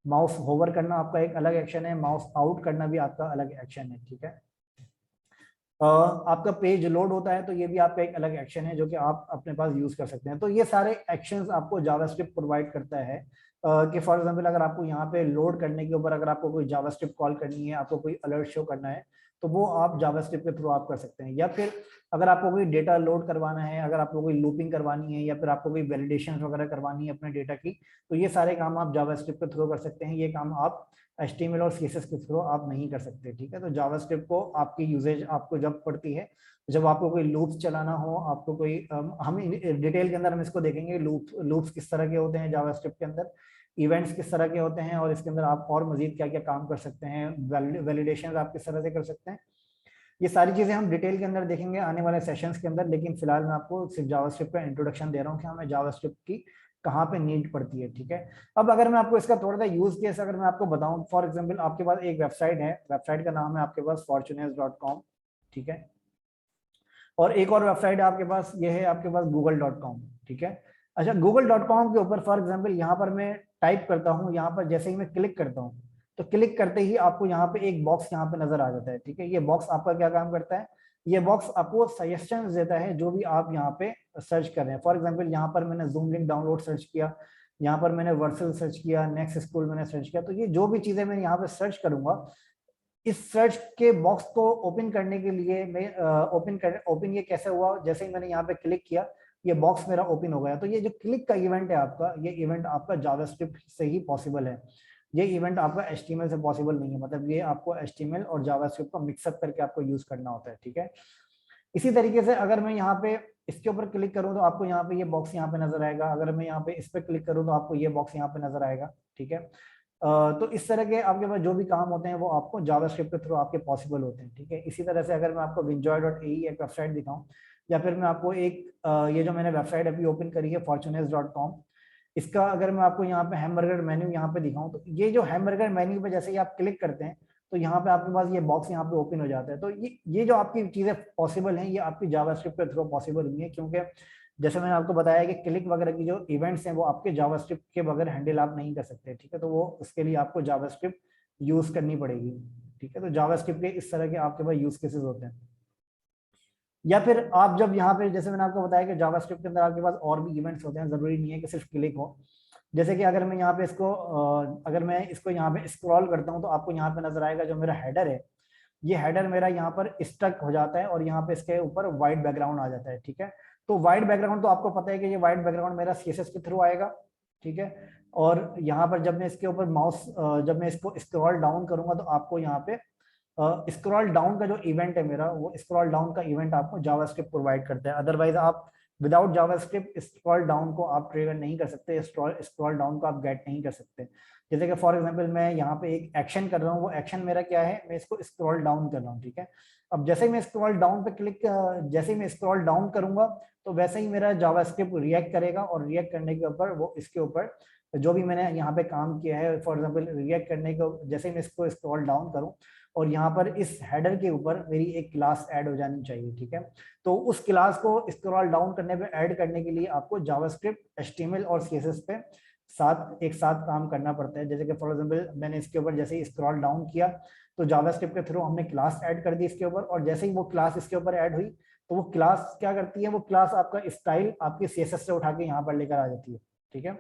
माउस होवर करना आपका एक अलग एक्शन है, माउस आउट करना भी आपका अलग एक्शन है। ठीक है, आपका पेज लोड होता है तो ये भी आपका एक अलग एक्शन है जो कि आप अपने पास यूज कर सकते हैं। तो ये सारे एक्शंस आपको जावास्क्रिप्ट प्रोवाइड करता है कि फॉर एग्जांपल अगर आपको यहाँ पे लोड करने के ऊपर अगर आपको कोई जावास्क्रिप्ट कॉल करनी है, आपको कोई अलर्ट शो करना है, तो वो आप जावास्क्रिप्ट के थ्रू आप कर सकते हैं। या फिर अगर आपको कोई डेटा लोड करवाना है, अगर आपको कोई लूपिंग करवानी है, या फिर आपको कोई वैलिडेशन वगैरह करवानी है अपने डेटा की, तो ये सारे काम आप जावास्क्रिप्ट के थ्रू कर सकते हैं। ये काम आप HTML और CSS के थ्रू आप नहीं कर सकते। ठीक है, तो जावास्क्रिप्ट को आपकी यूजेज आपको जब पड़ती है, जब आपको कोई लूप्स चलाना हो, आपको कोई हम डिटेल के अंदर हम इसको देखेंगे, लूप्स किस तरह के होते हैं जावास्क्रिप्ट के अंदर, इवेंट्स किस तरह के होते हैं, और इसके अंदर आप और मजीद क्या क्या काम कर सकते हैं, वैलिडेशन आप किस तरह से कर सकते हैं। ये सारी चीजें हम डिटेल के अंदर देखेंगे आने वाले सेशंस के अंदर, लेकिन फिलहाल मैं आपको सिर्फ जावास्क्रिप्ट का इंट्रोडक्शन दे रहा हूँ कि हमें जावास्क्रिप्ट की कहाँ पे नीड पड़ती है। ठीक है, अब अगर मैं आपको इसका थोड़ा सा यूज केस अगर मैं आपको बताऊं, फॉर एग्जांपल आपके पास एक वेबसाइट है, वेबसाइट का नाम है आपके पास fortunes.com। ठीक है, और एक और वेबसाइट है आपके पास, ये है आपके पास google.com। ठीक है, अच्छा google.com के ऊपर फॉर एग्जांपल यहाँ पर मैं टाइप करता हूँ, यहाँ पर जैसे ही मैं क्लिक करता हूँ तो क्लिक करते ही आपको यहाँ पे एक बॉक्स यहाँ पे नजर आ जाता है। ठीक है, ये बॉक्स आपका क्या काम करता है, ये बॉक्स आपको सजेशंस देता है जो भी आप यहाँ पे सर्च कर रहे हैं। फॉर एग्जांपल यहाँ पर मैंने जूम लिंक डाउनलोड सर्च किया, यहाँ पर मैंने वर्सल सर्च किया, नेक्स्ट स्कूल मैंने सर्च किया, तो ये जो भी चीजें मैं यहाँ पे सर्च करूंगा, इस सर्च के बॉक्स को ओपन करने के लिए मैं ओपन ये कैसे हुआ, जैसे ही मैंने यहाँ पे क्लिक किया ये बॉक्स मेरा ओपन हो गया। तो ये जो क्लिक का इवेंट है आपका, ये इवेंट आपका जावास्क्रिप्ट से ही पॉसिबल है, ये इवेंट आपका HTML से पॉसिबल नहीं है। मतलब ये आपको HTML और जावास्क्रिप्ट को मिक्सअप करके आपको यूज करना होता है। ठीक है, इसी तरीके से अगर मैं यहाँ पे इसके ऊपर क्लिक करूँ तो आपको यहाँ पे ये बॉक्स यहाँ पे नजर आएगा, अगर मैं यहाँ पे इस पे क्लिक करूँ तो आपको ये बॉक्स यहाँ पे नजर आएगा। ठीक है, तो इस तरह के आपके पास जो भी काम होते हैं वो आपको जावास्क्रिप्ट के थ्रू आपके पॉसिबल होते हैं। ठीक है, इसी तरह से अगर मैं आपको winjoy.ae एक वेबसाइट दिखाऊं, या फिर मैं आपको एक ये जो मैंने वेबसाइट अभी ओपन करी है fortunes.com, इसका अगर मैं आपको यहाँ पे हैमबर्गर मेन्यू यहाँ पे दिखाऊं, तो ये जो हैमबर्गर मेन्यू पे जैसे ही आप क्लिक करते हैं तो यहाँ पे आपके पास ये बॉक्स यहाँ पे ओपन हो जाता है। तो ये जो आपकी चीजें पॉसिबल हैं, ये आपकी जावास्क्रिप्ट के थ्रू पॉसिबल हुई है, क्योंकि जैसे मैंने आपको बताया कि क्लिक वगैरह की जो इवेंट्स हैं वो आपके जावास्क्रिप्ट के बगैर हैंडल आप नहीं कर सकते। ठीक है, तो वो उसके लिए आपको जावास्क्रिप्ट यूज करनी पड़ेगी। ठीक है, तो जावास्क्रिप्ट के इस तरह के आपके पास यूज केसेस होते हैं। या फिर आप जब यहाँ पे, जैसे मैंने आपको बताया कि जावास्क्रिप्ट के अंदर आपके पास और भी इवेंट्स होते हैं, जरूरी नहीं है कि सिर्फ क्लिक हो। जैसे कि अगर मैं यहाँ पे इसको अगर मैं इसको यहाँ पे स्क्रॉल करता हूँ तो आपको यहाँ पे नजर आएगा जो मेरा हेडर है, ये हेडर मेरा यहाँ पर स्टक हो जाता है और यहाँ पे इसके ऊपर व्हाइट बैकग्राउंड आ जाता है। ठीक है, तो व्हाइट बैकग्राउंड तो आपको पता है कि ये व्हाइट बैकग्राउंड मेरा CSS के थ्रू आएगा। ठीक है, और यहाँ पर जब मैं इसके ऊपर माउस जब मैं इसको स्क्रॉल डाउन करूंगा तो आपको यहाँ पे स्क्रॉल डाउन का जो इवेंट है मेरा, वो स्क्रॉल डाउन का इवेंट आपको जावास्क्रिप्ट प्रोवाइड करता है। अदरवाइज आप विदाउट जावास्क्रिप्ट स्क्रॉल डाउन को आप ट्रिगर नहीं कर सकते, स्क्रॉल डाउन को आप गेट नहीं कर सकते। जैसे कि फॉर एग्जांपल मैं यहाँ पे एक एक्शन कर रहा हूँ, वो एक्शन मेरा क्या है, मैं इसको स्क्रॉल डाउन कर रहा हूँ। ठीक है, अब जैसे ही मैं स्क्रॉल डाउन पे जैसे ही मैं स्क्रॉल डाउन करूंगा तो वैसे ही मेरा जावास्क्रिप्ट रिएक्ट करेगा, और रिएक्ट करने के ऊपर वो इसके ऊपर जो भी मैंने यहाँ पे काम किया है, फॉर एग्जाम्पल रिएक्ट करने को, जैसे ही मैं इसको स्क्रॉल डाउन करूँ और यहाँ पर इस हेडर के ऊपर मेरी एक क्लास ऐड हो जानी चाहिए। ठीक है, तो उस क्लास को स्क्रॉल डाउन करने पे ऐड करने के लिए आपको जावास्क्रिप्ट, HTML और CSS पे साथ एक साथ काम करना पड़ता है। जैसे कि फॉर एग्जांपल मैंने इसके ऊपर जैसे ही स्क्रॉल डाउन किया तो जावास्क्रिप्ट के थ्रू हमने क्लास ऐड कर दी इसके ऊपर, और जैसे ही वो क्लास इसके ऊपर ऐड हुई तो वो क्लास क्या करती है, वो क्लास आपका स्टाइल आपके सीएसएस से उठा के यहाँ पर लेकर आ जाती है। ठीक है,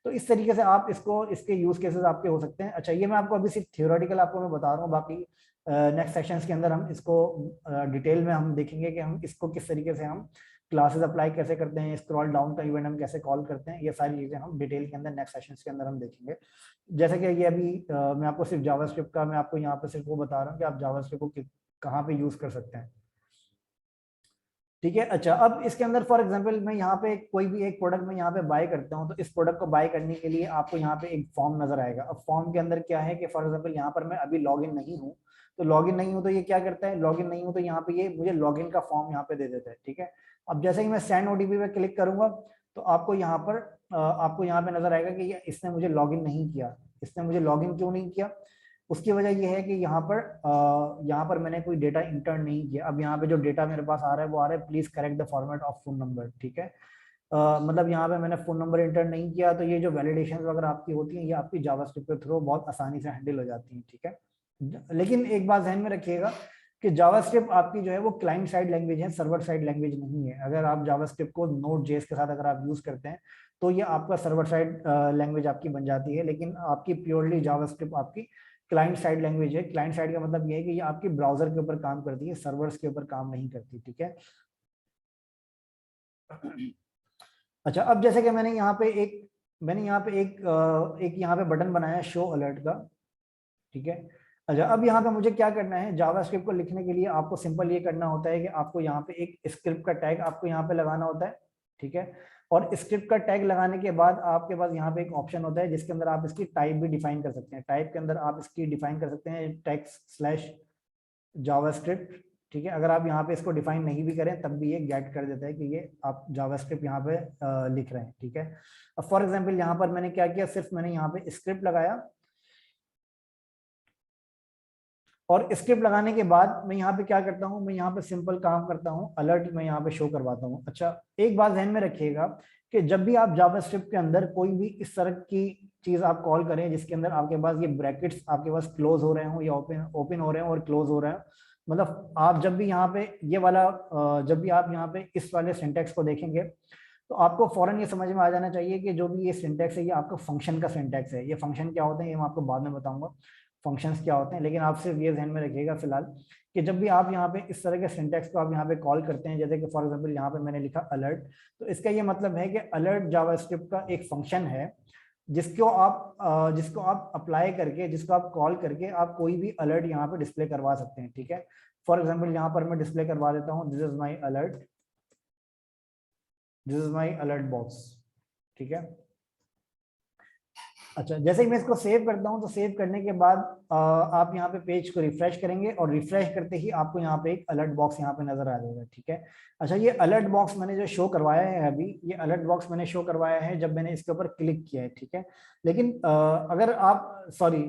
तो इस तरीके से आप इसको, इसके यूज केसेस आपके हो सकते हैं। अच्छा, ये मैं आपको अभी सिर्फ थियोरेटिकल आपको मैं बता रहा हूँ, बाकी नेक्स्ट सेशंस के अंदर हम इसको डिटेल में हम देखेंगे कि हम इसको किस तरीके से हम क्लासेस अप्लाई कैसे करते हैं, स्क्रॉल डाउन का इवेंट हम कैसे कॉल करते हैं, ये सारी चीजें हम डिटेल के अंदर नेक्स्ट सेशंस के अंदर हम देखेंगे। जैसे कि ये अभी मैं आपको सिर्फ जावास्क्रिप्ट का मैं आपको यहाँ पे सिर्फ वो बता रहा हूँ कि आप जावास्क्रिप्ट को कहाँ पे यूज कर सकते हैं। ठीक है, अच्छा, अब इसके अंदर फॉर एग्जांपल मैं यहाँ पे कोई भी एक प्रोडक्ट में यहाँ पे बाय करता हूँ, तो इस प्रोडक्ट को बाय करने के लिए आपको यहाँ पे एक फॉर्म नजर आएगा। अब फॉर्म के अंदर क्या है कि फॉर एग्जांपल यहाँ पर मैं अभी लॉगिन नहीं हूँ, तो लॉगिन नहीं हूँ तो ये क्या करता है, लॉगिन नहीं हूँ तो यहाँ पे ये मुझे लॉगिन का फॉर्म यहाँ पे दे देता है। ठीक है, अब जैसे ही मैं सेंड ओटीपी पे क्लिक करूंगा तो आपको यहाँ पर नजर आएगा कि ये इसने मुझे लॉगिन नहीं किया। इसने मुझे लॉगिन क्यों नहीं किया, उसकी वजह यह है कि यहाँ पर मैंने कोई डेटा इंटर नहीं किया। अब यहाँ पे जो डेटा मेरे पास आ रहा है वो आ रहा है please correct the format of phone number. ठीक है, मतलब यहाँ पे मैंने फोन नंबर इंटर नहीं किया, तो ये जो वैलिडेशन वगैरह आपकी होती हैं ये आपकी जावास्क्रिप्ट के थ्रू बहुत आसानी से हैंडल हो जाती हैं। ठीक है, लेकिन एक बात ध्यान में रखिएगा कि जावास्क्रिप्ट आपकी जो है वो क्लाइंट साइड लैंग्वेज है, सर्वर साइड लैंग्वेज नहीं है। अगर आप जावास्क्रिप्ट को नोड जेएस के साथ अगर आप यूज करते हैं तो ये आपका सर्वर साइड लैंग्वेज आपकी बन जाती है, लेकिन आपकी प्योरली जावास्क्रिप्ट आपकी क्लाइंट साइड लैंग्वेज है। क्लाइंट साइड का मतलब ये है कि ये आपकी ब्राउजर के ऊपर काम करती है, सर्वर्स के ऊपर काम नहीं करती। ठीक है, अच्छा, अब जैसे कि मैंने यहाँ पे एक यहाँ पे बटन बनाया शो अलर्ट का। ठीक है, अच्छा, अब यहाँ पे मुझे क्या करना है, जावास्क्रिप्ट को लिखने के लिए आपको सिंपल ये करना होता है कि आपको यहाँ पे एक स्क्रिप्ट का टैग आपको यहाँ पे लगाना होता है। ठीक है, और स्क्रिप्ट का टैग लगाने के बाद आपके पास यहाँ पे एक ऑप्शन होता है जिसके अंदर आप इसकी टाइप भी डिफाइन कर सकते हैं। टाइप के अंदर आप इसकी डिफाइन कर सकते हैं टेक्स्ट/जावास्क्रिप्ट। ठीक है, अगर आप यहाँ पे इसको डिफाइन नहीं भी करें तब भी ये गेट कर देता है कि ये आप जावास्क्रिप्ट यहाँ पे लिख रहे हैं। ठीक है, अब फॉर एग्जांपल यहाँ पर मैंने क्या किया, सिर्फ मैंने यहाँ पे स्क्रिप्ट लगाया, और स्क्रिप्ट लगाने के बाद मैं यहाँ पे क्या करता हूँ, मैं यहाँ पे सिंपल काम करता हूँ, अलर्ट मैं यहाँ पे शो करवाता हूँ। अच्छा, एक बात ध्यान में रखिएगा कि जब भी आप जावास्क्रिप्ट के अंदर कोई भी इस तरह की चीज आप कॉल करें जिसके अंदर आपके पास ये ब्रैकेट्स आपके पास क्लोज हो रहे हो या ओपन हो रहे हो और क्लोज हो रहे हैं, मतलब आप जब भी यहाँ पे ये वाला जब भी आप यहाँ पे इस वाले सिंटेक्स को देखेंगे तो आपको फौरन ये समझ में आ जाना चाहिए कि जो भी ये सिंटेक्स है ये आपका फंक्शन का सिंटेक्स है। ये फंक्शन क्या होते हैं ये मैं आपको बाद में बताऊंगा फंक्शंस क्या होते हैं, लेकिन आप सिर्फ ये ध्यान में रखिएगा फिलहाल कि जब भी आप यहाँ पे इस तरह के सिंटेक्स को आप यहाँ पे कॉल करते हैं, जैसे कि फॉर एग्जांपल यहाँ पे मैंने लिखा अलर्ट, तो इसका ये मतलब है कि अलर्ट जावास्क्रिप्ट का एक फंक्शन है जिसको आप अप्लाई करके, जिसको आप कॉल करके आप कोई भी अलर्ट यहाँ पे डिस्प्ले करवा सकते हैं। ठीक है, फॉर एग्जाम्पल यहाँ पर मैं डिस्प्ले करवा देता हूँ this is my alert box. ठीक है, अच्छा, जैसे ही मैं इसको सेव करता हूं तो सेव करने के बाद आप यहाँ पे पेज को रिफ्रेश करेंगे और रिफ्रेश करते ही आपको यहाँ पे एक अलर्ट बॉक्स यहाँ पे नजर आ जाएगा। ठीक है, अच्छा, ये अलर्ट बॉक्स मैंने जो शो करवाया है अभी, ये अलर्ट बॉक्स मैंने शो करवाया है जब मैंने इसके ऊपर क्लिक किया है। ठीक है, लेकिन अगर आप सॉरी